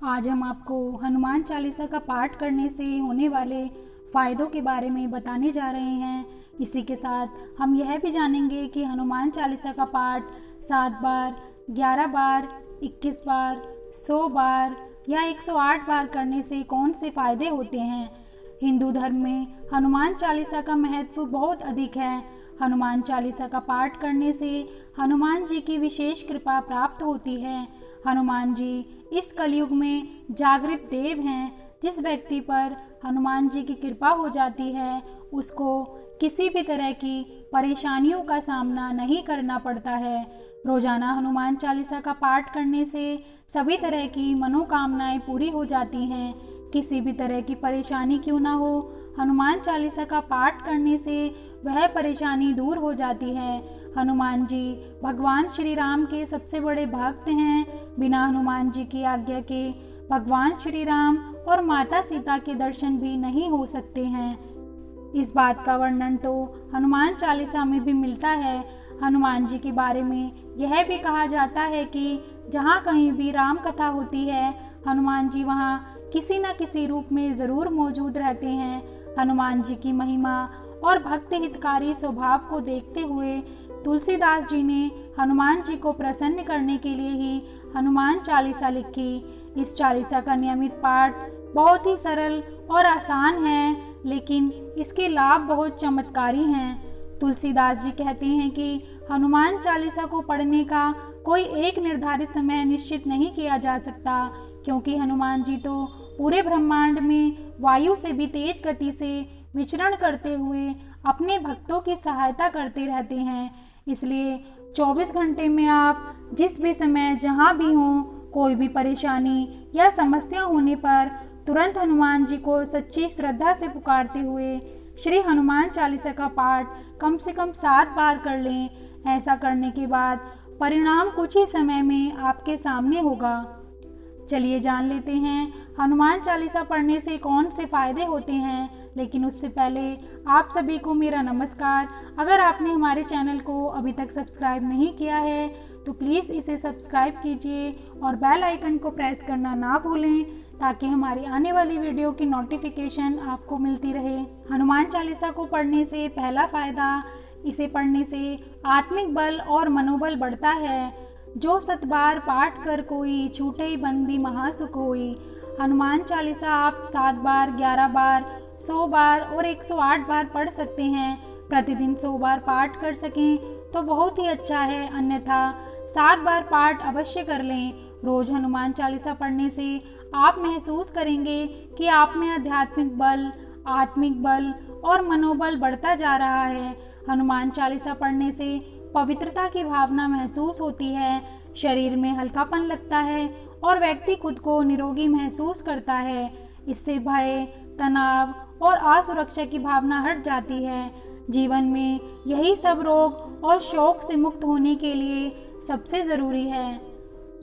आज हम आपको हनुमान चालीसा का पाठ करने से होने वाले फ़ायदों के बारे में बताने जा रहे हैं। इसी के साथ हम यह भी जानेंगे कि हनुमान चालीसा का पाठ 7 बार, 11 बार, 21 बार, 100 बार या 108 बार करने से कौन से फ़ायदे होते हैं। हिंदू धर्म में हनुमान चालीसा का महत्व बहुत अधिक है। हनुमान चालीसा का पाठ करने से हनुमान जी की विशेष कृपा प्राप्त होती है। हनुमान जी इस कलयुग में जागृत देव हैं। जिस व्यक्ति पर हनुमान जी की कृपा हो जाती है उसको किसी भी तरह की परेशानियों का सामना नहीं करना पड़ता है। रोजाना हनुमान चालीसा का पाठ करने से सभी तरह की मनोकामनाएं पूरी हो जाती हैं। किसी भी तरह की परेशानी क्यों ना हो, हनुमान चालीसा का पाठ करने से वह परेशानी दूर हो जाती है। हनुमान जी भगवान श्री राम के सबसे बड़े भक्त हैं। बिना हनुमान जी की आज्ञा के भगवान श्री राम और माता सीता के दर्शन भी नहीं हो सकते हैं। इस बात का वर्णन तो हनुमान चालीसा में भी मिलता है। हनुमान जी के बारे में यह भी कहा जाता है कि जहाँ कहीं भी राम कथा होती है, हनुमान जी वहाँ किसी न किसी रूप में ज़रूर मौजूद रहते हैं। हनुमान जी की महिमा और भक्त हितकारी स्वभाव को देखते हुए तुलसीदास जी ने हनुमान जी को प्रसन्न करने के लिए ही हनुमान चालीसा लिखी। इस चालीसा का नियमित पाठ बहुत ही सरल और आसान है, लेकिन इसके लाभ बहुत चमत्कारी हैं। तुलसीदास जी कहते हैं कि हनुमान चालीसा को पढ़ने का कोई एक निर्धारित समय निश्चित नहीं किया जा सकता, क्योंकि हनुमान जी तो पूरे ब्रह्मांड में वायु से भी तेज गति से विचरण करते हुए अपने भक्तों की सहायता करते रहते हैं। इसलिए 24 घंटे में आप जिस भी समय जहाँ भी हों, कोई भी परेशानी या समस्या होने पर तुरंत हनुमान जी को सच्ची श्रद्धा से पुकारते हुए श्री हनुमान चालीसा का पाठ कम से कम 7 बार कर लें। ऐसा करने के बाद परिणाम कुछ ही समय में आपके सामने होगा। चलिए जान लेते हैं हनुमान चालीसा पढ़ने से कौन से फ़ायदे होते हैं। लेकिन उससे पहले आप सभी को मेरा नमस्कार। अगर आपने हमारे चैनल को अभी तक सब्सक्राइब नहीं किया है तो प्लीज़ इसे सब्सक्राइब कीजिए और बेल आइकन को प्रेस करना ना भूलें, ताकि हमारी आने वाली वीडियो की नोटिफिकेशन आपको मिलती रहे। हनुमान चालीसा को पढ़ने से पहला फ़ायदा, इसे पढ़ने से आत्मिक बल और मनोबल बढ़ता है। जो 7 बार पाठ कर कोई, छूटे बंदी महासुख होई। हनुमान चालीसा आप 7 बार, 11 बार, 100 बार और 108 बार पढ़ सकते हैं। प्रतिदिन 100 बार पाठ कर सकें तो बहुत ही अच्छा है, अन्यथा 7 बार पाठ अवश्य कर लें। रोज़ हनुमान चालीसा पढ़ने से आप महसूस करेंगे कि आप में आध्यात्मिक बल, आत्मिक बल और मनोबल बढ़ता जा रहा है। हनुमान चालीसा पढ़ने से पवित्रता की भावना महसूस होती है, शरीर में हल्कापन लगता है और व्यक्ति खुद को निरोगी महसूस करता है। इससे भय, तनाव और असुरक्षा की भावना हट जाती है। जीवन में यही सब रोग और शोक से मुक्त होने के लिए सबसे ज़रूरी है।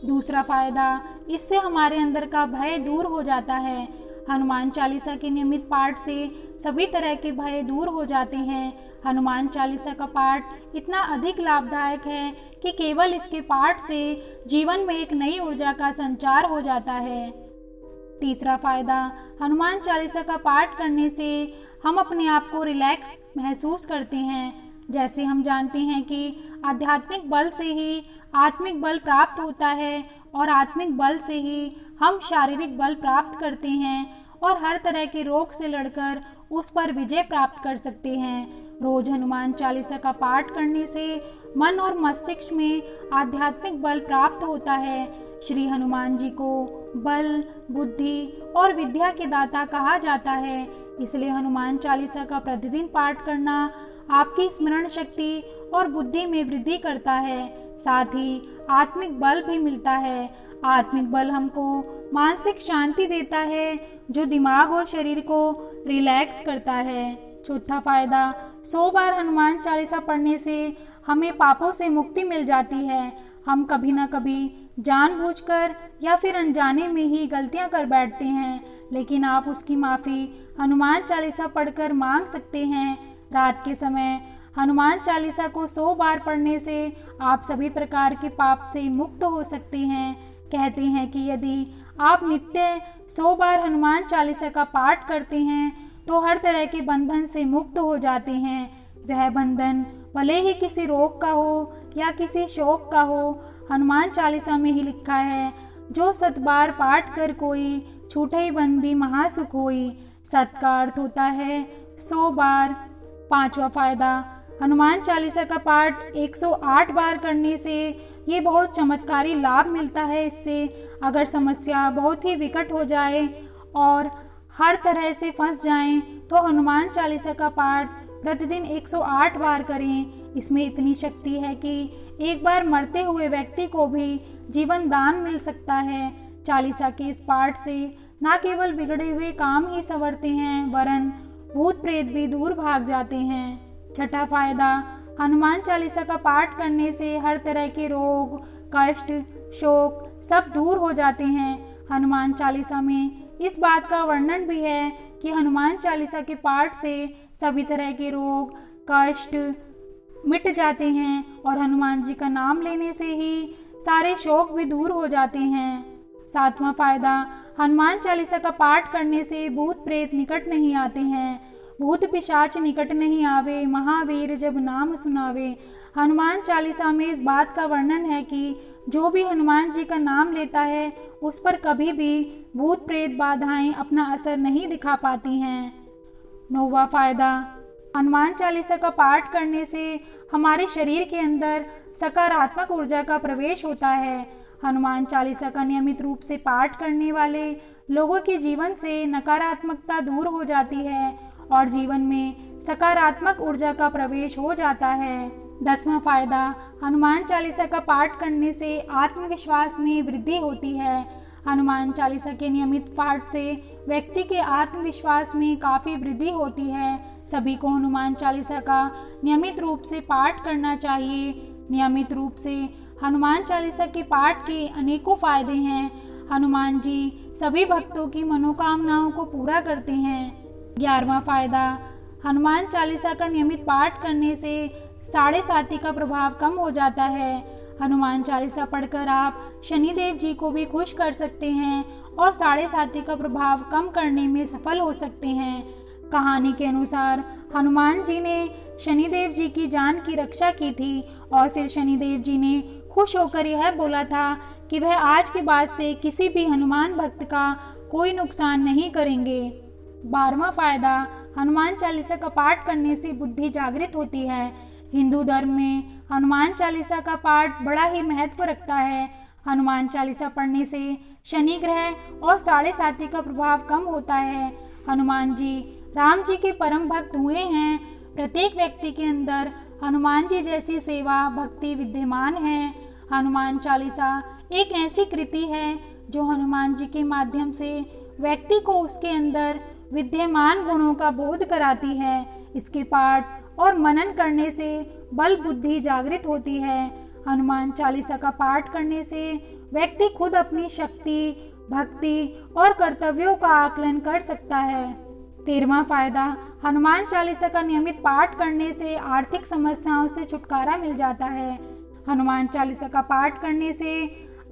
दूसरा फ़ायदा, इससे हमारे अंदर का भय दूर हो जाता है। हनुमान चालीसा के नियमित पाठ से सभी तरह के भय दूर हो जाते हैं। हनुमान चालीसा का पाठ इतना अधिक लाभदायक है कि केवल इसके पाठ से जीवन में एक नई ऊर्जा का संचार हो जाता है। तीसरा फ़ायदा, हनुमान चालीसा का पाठ करने से हम अपने आप को रिलैक्स महसूस करते हैं। जैसे हम जानते हैं कि आध्यात्मिक बल से ही आत्मिक बल प्राप्त होता है और आत्मिक बल से ही हम शारीरिक बल प्राप्त करते हैं और हर तरह के रोग से लड़कर उस पर विजय प्राप्त कर सकते हैं। रोज हनुमान चालीसा का पाठ करने से मन और मस्तिष्क में आध्यात्मिक बल प्राप्त होता है। श्री हनुमान जी को बल, बुद्धि और विद्या के दाता कहा जाता है। इसलिए हनुमान चालीसा का प्रतिदिन पाठ करना आपकी स्मरण शक्ति और बुद्धि में वृद्धि करता है। साथ ही आत्मिक बल भी मिलता है। आत्मिक बल हमको मानसिक शांति देता है, जो दिमाग और शरीर को रिलैक्स करता है। चौथा फ़ायदा, 100 बार हनुमान चालीसा पढ़ने से हमें पापों से मुक्ति मिल जाती है। हम कभी ना कभी जानबूझकर या फिर अनजाने में ही गलतियां कर बैठते हैं, लेकिन आप उसकी माफ़ी हनुमान चालीसा पढ़कर मांग सकते हैं। रात के समय हनुमान चालीसा को 100 बार पढ़ने से आप सभी प्रकार के पाप से मुक्त हो सकते हैं। कहते हैं कि यदि आप नित्य 100 बार हनुमान चालीसा का पाठ करते हैं तो हर तरह के बंधन से मुक्त हो जाते हैं। वह बंधन भले ही किसी रोग का हो या किसी शोक का हो, हनुमान चालीसा में ही लिखा है, जो 7 बार पाठ कर कोई, छूटे बंदी महासुख होई। 7 का अर्थ होता है 100 बार। 5वां फायदा, हनुमान चालीसा का पाठ 108 बार करने से ये बहुत चमत्कारी लाभ मिलता है। इससे अगर समस्या बहुत ही विकट हो जाए और हर तरह से फंस जाएं, तो हनुमान चालीसा का पाठ प्रतिदिन 108 बार करें। इसमें इतनी शक्ति है कि एक बार मरते हुए व्यक्ति को भी जीवन दान मिल सकता है। चालीसा के इस पाठ से न केवल बिगड़े हुए काम ही संवरते हैं, वरन भूत प्रेत भी दूर भाग जाते हैं। 6ठा फायदा, हनुमान चालीसा का पाठ करने से हर तरह के रोग, कष्ट, शोक सब दूर हो जाते हैं। हनुमान चालीसा में इस बात का वर्णन भी है कि हनुमान चालीसा के पाठ से सभी तरह के रोग, कष्ट मिट जाते हैं और हनुमान जी का नाम लेने से ही सारे शोक भी दूर हो जाते हैं। 7वां फायदा, हनुमान चालीसा का पाठ करने से भूत प्रेत निकट नहीं आते हैं, भूत पिशाच निकट नहीं आवे, महावीर जब नाम सुनावे। हनुमान चालीसा में इस बात का वर्णन है कि जो भी हनुमान जी का नाम लेता है उस पर कभी भी भूत प्रेत बाधाएं अपना असर नहीं दिखा पाती हैं। 9वां फायदा, हनुमान चालीसा का पाठ करने से हमारे शरीर के अंदर सकारात्मक ऊर्जा का प्रवेश होता है। हनुमान चालीसा का नियमित रूप से पाठ करने वाले लोगों के जीवन से नकारात्मकता दूर हो जाती है और जीवन में सकारात्मक ऊर्जा का प्रवेश हो जाता है। 10वां फायदा, हनुमान चालीसा का पाठ करने से आत्मविश्वास में वृद्धि होती है। हनुमान चालीसा के नियमित पाठ से व्यक्ति के आत्मविश्वास में काफ़ी वृद्धि होती है। सभी को हनुमान चालीसा का नियमित रूप से पाठ करना चाहिए। नियमित रूप से हनुमान चालीसा के पाठ के अनेकों फायदे हैं। हनुमान जी सभी भक्तों की मनोकामनाओं को पूरा करते हैं। 11वां फायदा, हनुमान चालीसा का नियमित पाठ करने से साढ़े साती का प्रभाव कम हो जाता है। हनुमान चालीसा पढ़कर आप शनिदेव जी को भी खुश कर सकते हैं और साढ़े साती का प्रभाव कम करने में सफल हो सकते हैं। कहानी के अनुसार हनुमान जी ने शनिदेव जी की जान की रक्षा की थी और फिर शनिदेव जी ने खुश होकर यह बोला था कि वह आज के बाद से किसी भी हनुमान भक्त का कोई नुकसान नहीं करेंगे। 12वां फायदा, हनुमान चालीसा का पाठ करने से बुद्धि जागृत होती है। हिंदू धर्म में हनुमान चालीसा का पाठ बड़ा ही महत्व रखता है। हनुमान चालीसा पढ़ने से शनि ग्रह और साढ़े साती का प्रभाव कम होता है। हनुमान जी राम जी के परम भक्त हुए हैं। प्रत्येक व्यक्ति के अंदर हनुमान जी जैसी सेवा भक्ति विद्यमान है। हनुमान चालीसा एक ऐसी कृति है जो हनुमान जी के माध्यम से व्यक्ति को उसके अंदर विद्यमान गुणों का बोध कराती है। इसके पाठ और मनन करने से बल बुद्धि जागृत होती है। हनुमान चालीसा का पाठ करने से व्यक्ति खुद अपनी शक्ति, भक्ति और कर्तव्यों का आकलन कर सकता है। 13वां फायदा, हनुमान चालीसा का नियमित पाठ करने से आर्थिक समस्याओं से छुटकारा मिल जाता है। हनुमान चालीसा का पाठ करने से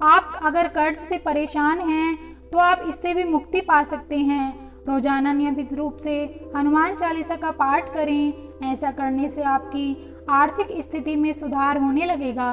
आप अगर कर्ज से परेशान हैं तो आप इससे भी मुक्ति पा सकते हैं। रोजाना नियमित रूप से हनुमान चालीसा का पाठ करें। ऐसा करने से आपकी आर्थिक स्थिति में सुधार होने लगेगा।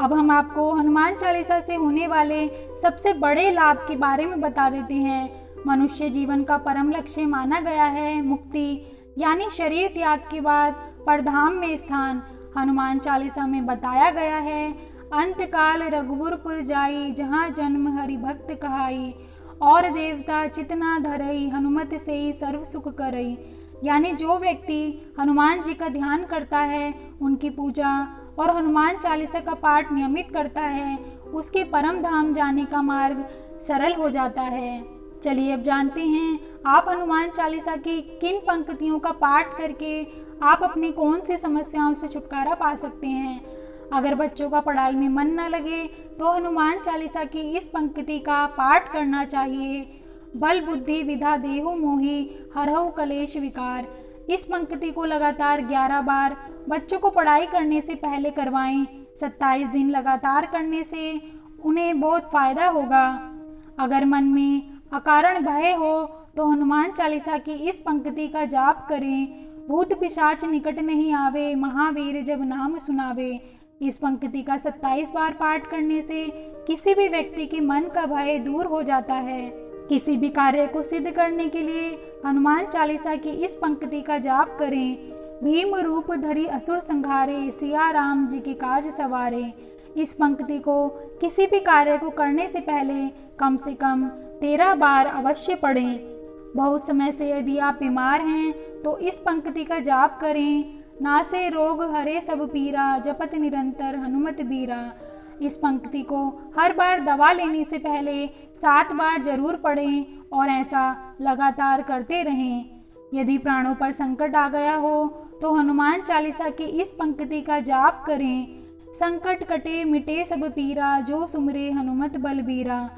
अब हम आपको हनुमान चालीसा से होने वाले सबसे बड़े लाभ के बारे में बता देते हैं। मनुष्य जीवन का परम लक्ष्य माना गया है मुक्ति, यानी शरीर त्याग के बाद परधाम में स्थान। हनुमान चालीसा में बताया गया है, अंतकाल रघुबरपुर जाई, जहाँ जन्म हरि भक्त कहाई, और देवता चितना धरई, हनुमत से ही सर्व सुख करई। यानी जो व्यक्ति हनुमान जी का ध्यान करता है, उनकी पूजा और हनुमान चालीसा का पाठ नियमित करता है, उसके परम धाम जाने का मार्ग सरल हो जाता है। चलिए अब जानते हैं आप हनुमान चालीसा की किन पंक्तियों का पाठ करके आप अपनी कौन सी समस्याओं से छुटकारा पा सकते हैं। अगर बच्चों का पढ़ाई में मन न लगे तो हनुमान चालीसा की इस पंक्ति का पाठ करना चाहिए। बल बुद्धि विधा देहु मोहि, हरहु कलेश विकार। इस पंक्ति को लगातार 11 बार बच्चों को पढ़ाई करने से पहले करवाएं। 27 दिन लगातार करने से उन्हें बहुत फायदा होगा। अगर मन में अकारण भय हो तो हनुमान चालीसा की इस पंक्ति का जाप करें। भूत पिशाच निकट नहीं आवे, महावीर जब नाम सुनावे। इस पंक्ति का 27 बार पाठ करने से किसी भी व्यक्ति के मन का भय दूर हो जाता है। किसी भी कार्य को सिद्ध करने के लिए हनुमान चालीसा की इस पंक्ति का जाप करें। भीम रूप धरी असुर संहारे, सिया राम जी के काज सवारे। इस पंक्ति को किसी भी कार्य को करने से पहले कम से कम 13 बार अवश्य पढ़ें। बहुत समय से यदि आप बीमार हैं तो इस पंक्ति का जाप करें। नासे रोग हरे सब पीरा, जपत निरंतर हनुमत बीरा। इस पंक्ति को हर बार दवा लेने से पहले 7 बार जरूर पढ़ें और ऐसा लगातार करते रहें। यदि प्राणों पर संकट आ गया हो तो हनुमान चालीसा की इस पंक्ति का जाप करें। संकट कटे मिटे सब पीरा, जो सुमरे हनुमत बलबीरा।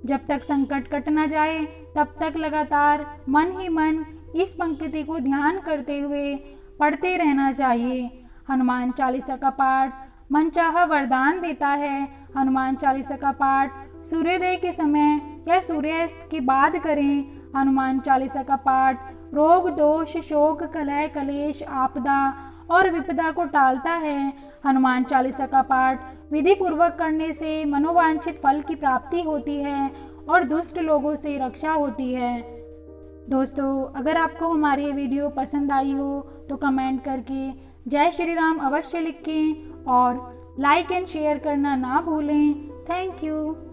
जब तक संकट कट न जाए तब तक लगातार मन ही मन इस पंक्ति को ध्यान करते हुए पढ़ते रहना चाहिए। हनुमान चालीसा का पाठ मनचाहा वरदान देता है। हनुमान चालीसा का पाठ सूर्योदय के समय या सूर्यास्त के बाद करें। हनुमान चालीसा का पाठ रोग दोष शोक कलह कलेश आपदा और विपदा को टालता है। हनुमान चालीसा का पाठ विधि पूर्वक करने से मनोवांछित फल की प्राप्ति होती है और दुष्ट लोगों से रक्षा होती है। दोस्तों, अगर आपको हमारी ये वीडियो पसंद आई हो तो कमेंट करके जय श्री राम अवश्य लिखें और लाइक एंड शेयर करना ना भूलें। Thank you.